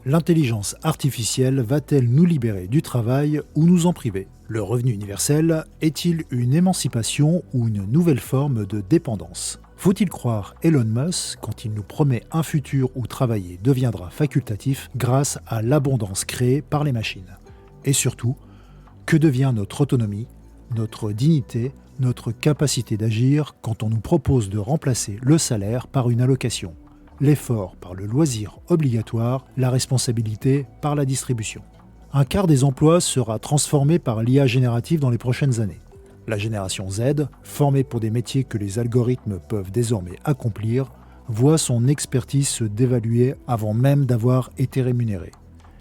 L'intelligence artificielle va-t-elle nous libérer du travail ou nous en priver? Le revenu universel est-il une émancipation ou une nouvelle forme de dépendance? Faut-il croire Elon Musk quand il nous promet un futur où travailler deviendra facultatif grâce à l'abondance créée par les machines? Et surtout, que devient notre autonomie, notre dignité, notre capacité d'agir quand on nous propose de remplacer le salaire par une allocation, l'effort par le loisir obligatoire, la responsabilité par la distribution? Un quart des emplois sera transformé par l'IA générative dans les prochaines années. La génération Z, formée pour des métiers que les algorithmes peuvent désormais accomplir, voit son expertise se dévaluer avant même d'avoir été rémunérée.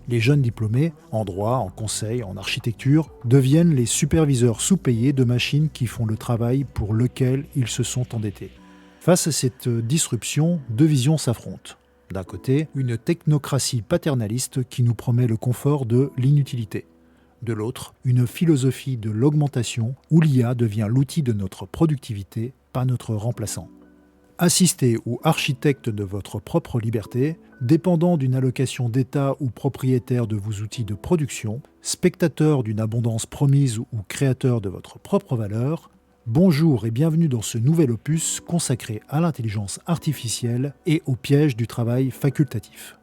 Les jeunes diplômés, en droit, en conseil, en architecture, deviennent les superviseurs sous-payés de machines qui font le travail pour lequel ils se sont endettés. Face à cette disruption, deux visions s'affrontent. D'un côté, une technocratie paternaliste qui nous promet le confort de l'inutilité. De l'autre, une philosophie de l'augmentation où l'IA devient l'outil de notre productivité, pas notre remplaçant. Assisté ou architecte de votre propre liberté, dépendant d'une allocation d'État ou propriétaire de vos outils de production, spectateur d'une abondance promise ou créateur de votre propre valeur, bonjour et bienvenue dans ce nouvel opus consacré à l'intelligence artificielle et au piège du travail facultatif.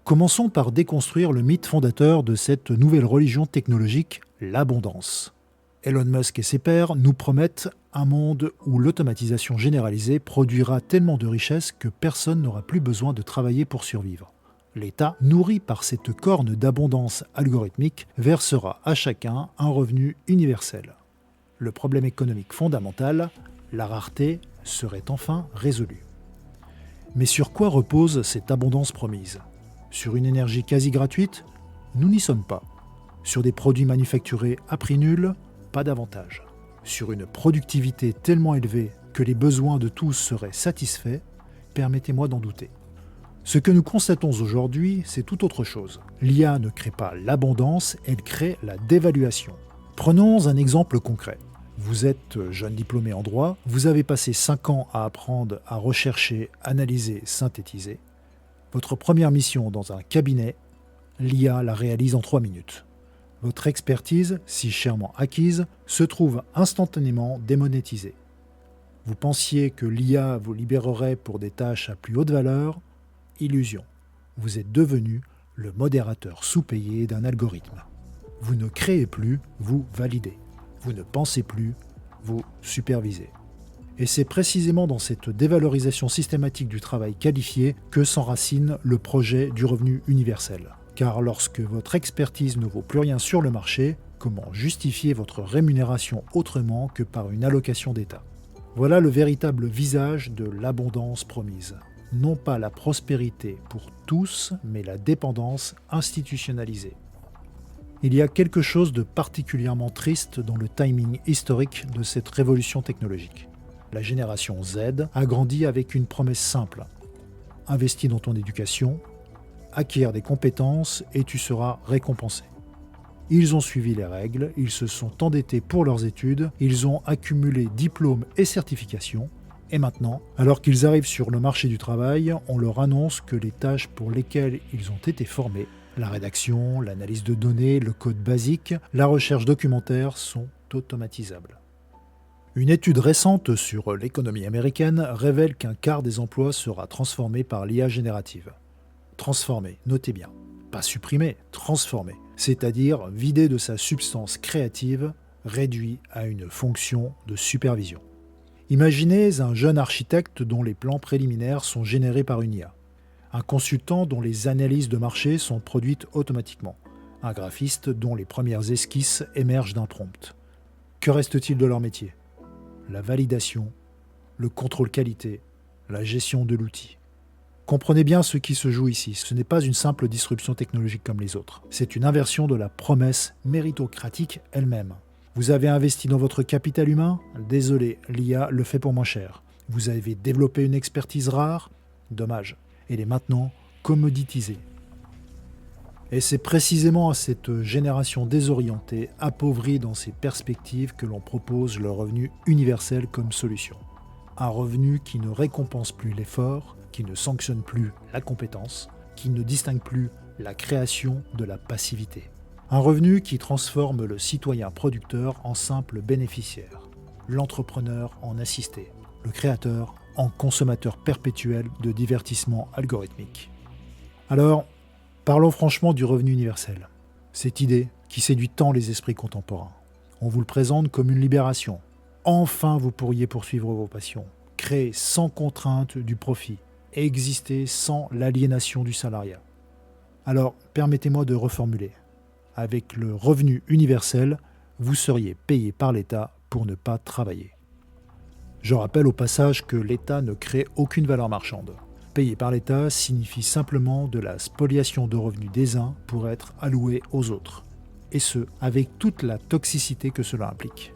Commençons par déconstruire le mythe fondateur de cette nouvelle religion technologique, l'abondance. Elon Musk et ses pairs nous promettent un monde où l'automatisation généralisée produira tellement de richesses que personne n'aura plus besoin de travailler pour survivre. L'État, nourri par cette corne d'abondance algorithmique, versera à chacun un revenu universel. Le problème économique fondamental, la rareté, serait enfin résolu. Mais sur quoi repose cette abondance promise? Sur une énergie quasi gratuite? Nous n'y sommes pas. Sur des produits manufacturés à prix nul? Pas davantage. Sur une productivité tellement élevée que les besoins de tous seraient satisfaits? Permettez-moi d'en douter. Ce que nous constatons aujourd'hui, c'est tout autre chose. L'IA ne crée pas l'abondance, elle crée la dévaluation. Prenons un exemple concret. Vous êtes jeune diplômé en droit, vous avez passé 5 ans à apprendre à rechercher, analyser, synthétiser. Votre première mission dans un cabinet, l'IA la réalise en 3 minutes. Votre expertise, si chèrement acquise, se trouve instantanément démonétisée. Vous pensiez que l'IA vous libérerait pour des tâches à plus haute valeur? Illusion. Vous êtes devenu le modérateur sous-payé d'un algorithme. Vous ne créez plus, vous validez. Vous ne pensez plus, vous supervisez. Et c'est précisément dans cette dévalorisation systématique du travail qualifié que s'enracine le projet du revenu universel. Car lorsque votre expertise ne vaut plus rien sur le marché, comment justifier votre rémunération autrement que par une allocation d'État? Voilà le véritable visage de l'abondance promise. Non pas la prospérité pour tous, mais la dépendance institutionnalisée. Il y a quelque chose de particulièrement triste dans le timing historique de cette révolution technologique. La génération Z a grandi avec une promesse simple. Investis dans ton éducation, acquiert des compétences et tu seras récompensé. Ils ont suivi les règles, ils se sont endettés pour leurs études, ils ont accumulé diplômes et certifications, et maintenant, alors qu'ils arrivent sur le marché du travail, on leur annonce que les tâches pour lesquelles ils ont été formés, la rédaction, l'analyse de données, le code basique, la recherche documentaire sont automatisables. Une étude récente sur l'économie américaine révèle qu'un quart des emplois sera transformé par l'IA générative. Transformé, notez bien. Pas supprimé, transformé. C'est-à-dire vidé de sa substance créative, réduit à une fonction de supervision. Imaginez un jeune architecte dont les plans préliminaires sont générés par une IA. Un consultant dont les analyses de marché sont produites automatiquement. Un graphiste dont les premières esquisses émergent d'un prompt. Que reste-t-il de leur métier? La validation, le contrôle qualité, la gestion de l'outil. Comprenez bien ce qui se joue ici, ce n'est pas une simple disruption technologique comme les autres. C'est une inversion de la promesse méritocratique elle-même. Vous avez investi dans votre capital humain? Désolé, l'IA le fait pour moins cher. Vous avez développé une expertise rare? Dommage. Elle est maintenant commoditisée. Et c'est précisément à cette génération désorientée, appauvrie dans ses perspectives, que l'on propose le revenu universel comme solution. Un revenu qui ne récompense plus l'effort, qui ne sanctionne plus la compétence, qui ne distingue plus la création de la passivité. Un revenu qui transforme le citoyen producteur en simple bénéficiaire, l'entrepreneur en assisté, le créateur en consommateur perpétuel de divertissement algorithmique. Alors, parlons franchement du revenu universel. Cette idée qui séduit tant les esprits contemporains. On vous le présente comme une libération. Enfin, vous pourriez poursuivre vos passions, créer sans contrainte du profit, et exister sans l'aliénation du salariat. Alors, permettez-moi de reformuler. Avec le revenu universel, vous seriez payé par l'État pour ne pas travailler. Je rappelle au passage que l'État ne crée aucune valeur marchande. Payer par l'État signifie simplement de la spoliation de revenus des uns pour être alloué aux autres. Et ce, avec toute la toxicité que cela implique.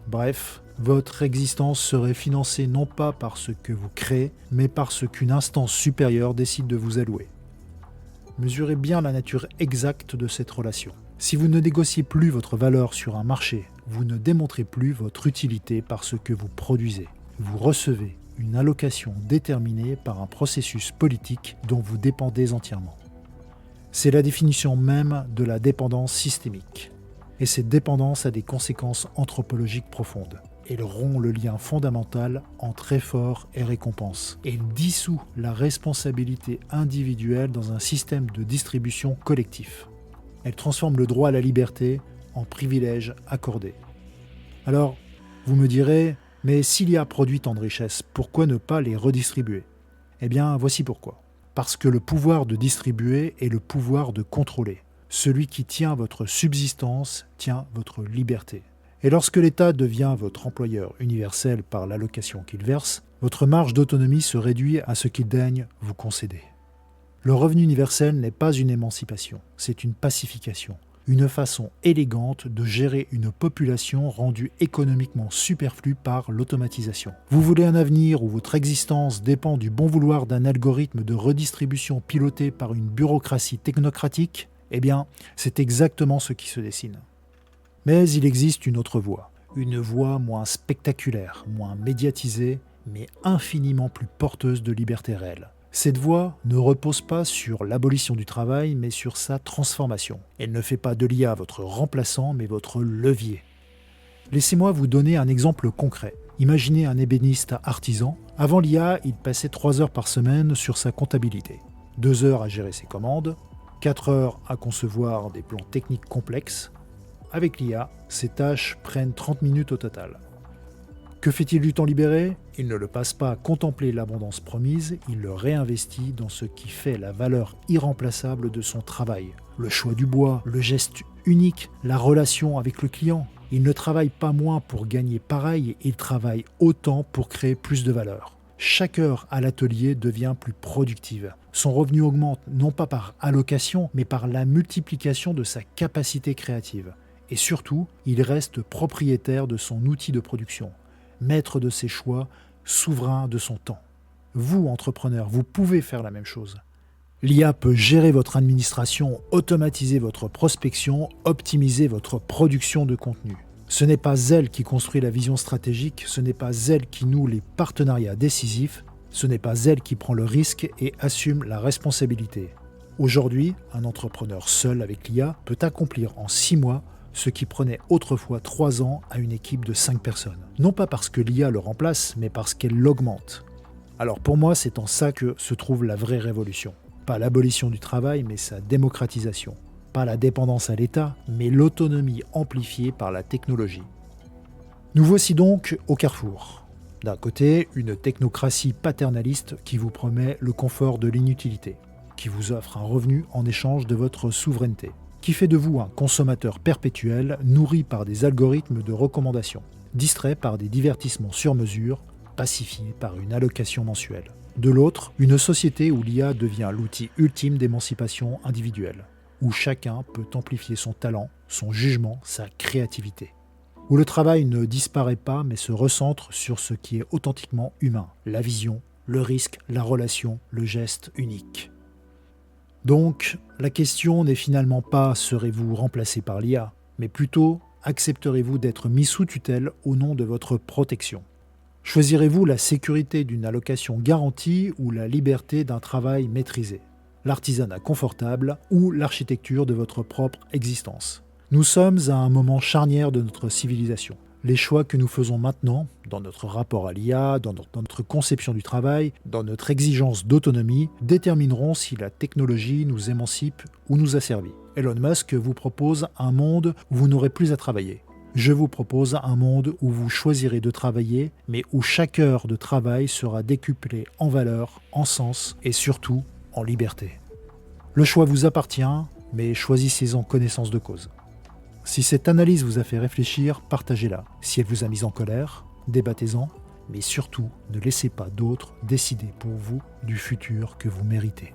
Bref, votre existence serait financée non pas par ce que vous créez, mais par ce qu'une instance supérieure décide de vous allouer. Mesurez bien la nature exacte de cette relation. Si vous ne négociez plus votre valeur sur un marché, vous ne démontrez plus votre utilité par ce que vous produisez. Vous recevez une allocation déterminée par un processus politique dont vous dépendez entièrement. C'est la définition même de la dépendance systémique. Et cette dépendance a des conséquences anthropologiques profondes. Elle rompt le lien fondamental entre effort et récompense. Elle dissout la responsabilité individuelle dans un système de distribution collectif. Elle transforme le droit à la liberté en privilège accordé. Alors, vous me direz, mais s'il y a produit tant de richesses, pourquoi ne pas les redistribuer ? Eh bien, voici pourquoi. Parce que le pouvoir de distribuer est le pouvoir de contrôler. Celui qui tient votre subsistance tient votre liberté. Et lorsque l'État devient votre employeur universel par l'allocation qu'il verse, votre marge d'autonomie se réduit à ce qu'il daigne vous concéder. Le revenu universel n'est pas une émancipation, c'est une pacification, une façon élégante de gérer une population rendue économiquement superflue par l'automatisation. Vous voulez un avenir où votre existence dépend du bon vouloir d'un algorithme de redistribution piloté par une bureaucratie technocratique ? Eh bien, c'est exactement ce qui se dessine. Mais il existe une autre voie, une voie moins spectaculaire, moins médiatisée, mais infiniment plus porteuse de liberté réelle. Cette voie ne repose pas sur l'abolition du travail, mais sur sa transformation. Elle ne fait pas de l'IA votre remplaçant, mais votre levier. Laissez-moi vous donner un exemple concret. Imaginez un ébéniste artisan. Avant l'IA, il passait 3 heures par semaine sur sa comptabilité. 2 heures à gérer ses commandes, 4 heures à concevoir des plans techniques complexes. Avec l'IA, ces tâches prennent 30 minutes au total. Que fait-il du temps libéré ? Il ne le passe pas à contempler l'abondance promise, il le réinvestit dans ce qui fait la valeur irremplaçable de son travail. Le choix du bois, le geste unique, la relation avec le client. Il ne travaille pas moins pour gagner pareil, il travaille autant pour créer plus de valeur. Chaque heure à l'atelier devient plus productive. Son revenu augmente non pas par allocation, mais par la multiplication de sa capacité créative. Et surtout, il reste propriétaire de son outil de production, maître de ses choix, souverain de son temps. Vous, entrepreneur, vous pouvez faire la même chose. L'IA peut gérer votre administration, automatiser votre prospection, optimiser votre production de contenu. Ce n'est pas elle qui construit la vision stratégique, ce n'est pas elle qui noue les partenariats décisifs, ce n'est pas elle qui prend le risque et assume la responsabilité. Aujourd'hui, un entrepreneur seul avec l'IA peut accomplir en 6 mois ce qui prenait autrefois 3 ans à une équipe de 5 personnes. Non pas parce que l'IA le remplace, mais parce qu'elle l'augmente. Alors pour moi, c'est en ça que se trouve la vraie révolution. Pas l'abolition du travail, mais sa démocratisation. Pas la dépendance à l'État, mais l'autonomie amplifiée par la technologie. Nous voici donc au carrefour. D'un côté, une technocratie paternaliste qui vous promet le confort de l'inutilité, qui vous offre un revenu en échange de votre souveraineté, qui fait de vous un consommateur perpétuel nourri par des algorithmes de recommandation, distrait par des divertissements sur mesure, pacifié par une allocation mensuelle. De l'autre, une société où l'IA devient l'outil ultime d'émancipation individuelle, où chacun peut amplifier son talent, son jugement, sa créativité. Où le travail ne disparaît pas mais se recentre sur ce qui est authentiquement humain, la vision, le risque, la relation, le geste unique. Donc, la question n'est finalement pas « serez-vous remplacé par l'IA ?», mais plutôt « accepterez-vous d'être mis sous tutelle au nom de votre protection ?» Choisirez-vous la sécurité d'une allocation garantie ou la liberté d'un travail maîtrisé ? l'artisanat confortable ou l'architecture de votre propre existence. Nous sommes à un moment charnière de notre civilisation. Les choix que nous faisons maintenant, dans notre rapport à l'IA, dans notre conception du travail, dans notre exigence d'autonomie, détermineront si la technologie nous émancipe ou nous asservit. Elon Musk vous propose un monde où vous n'aurez plus à travailler. Je vous propose un monde où vous choisirez de travailler, mais où chaque heure de travail sera décuplée en valeur, en sens et surtout en liberté. Le choix vous appartient, mais choisissez-en connaissance de cause. Si cette analyse vous a fait réfléchir, partagez-la. Si elle vous a mis en colère, débattez-en, mais surtout ne laissez pas d'autres décider pour vous du futur que vous méritez.